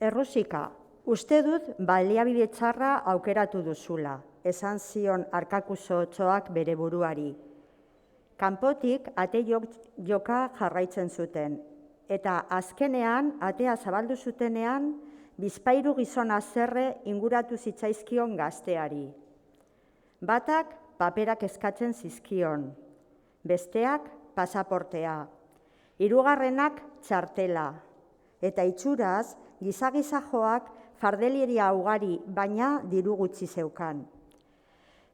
Errusika, uste dut baliabide txarra aukeratu duzula, esan zion Arkakuso Otsoak bere buruari. Kanpotik ate joka jarraitzen zuten, eta azkenean atea zabaldu zutenean, bizpahiru gizon haserre inguratu zitzaizkion gazteari. Batak paperak eskatzen zizkion, besteak pasaportea, hirugarrenak txartela, eta itxuraz gisa-gisa joak fardelieria ugari baina diru gutxi zeukan.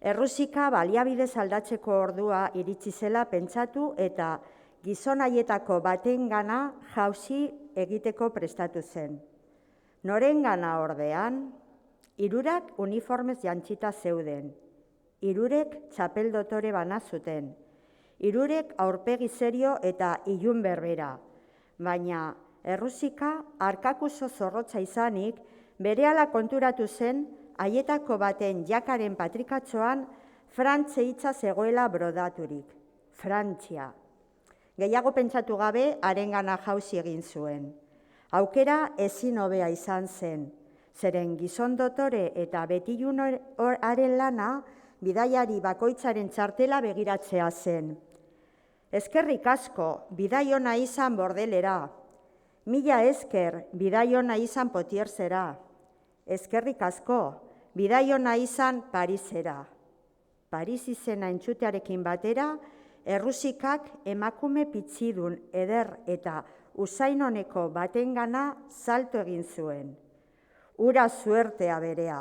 Errusika baliabidez aldatzeko ordua iritsi zela pentsatu eta gizon haietako batengana jauzi egiteko prestatu zen. Norengana ordean, hirurak uniformez jantzita zeuden, hirurek txapel dotore bana zuten, hirurek aurpegi serio eta ilun berbera, baina Errusika Arkakuso zorrotza izanik, berehala konturatu zen haietako baten jakaren patrikatxoan Frantze hitza zegoela brodaturik, Frantzia. Gehiago pentsatu gabe harengana jauzi egin zuen. Aukera ezin hobea izan zen, zeren gizon dotore eta betilunaren lana bidaiari bakoitzaren txartela begiratzea zen. Eskerrik asko, bidai ona izan Bordelera. Mila esker, bidai ona izan Potiersera. Eskerrik asko, bidai ona izan Parisera. Paris izena entzutearekin batera, Errusikak emakume pitzidun, eder eta usain oneko batengana salto egin zuen. Ura zuertea berea,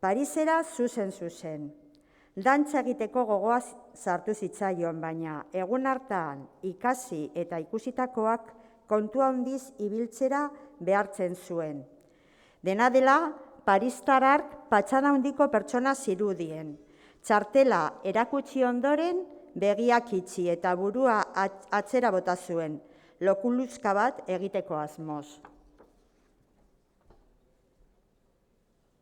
Parisera zuzen. Dantza egiteko gogoaz sartu zitzaion, baina egun hartan ikasi eta ikusitakoak kontu handiz ibiltzera behartzen zuen. Dena dela, paristarrak patxada handiko pertsona zirudien. Txartela erakutsi ondoren, begiak itxi eta burua atzera bota zuen, lokuluzka bat egiteko asmoz.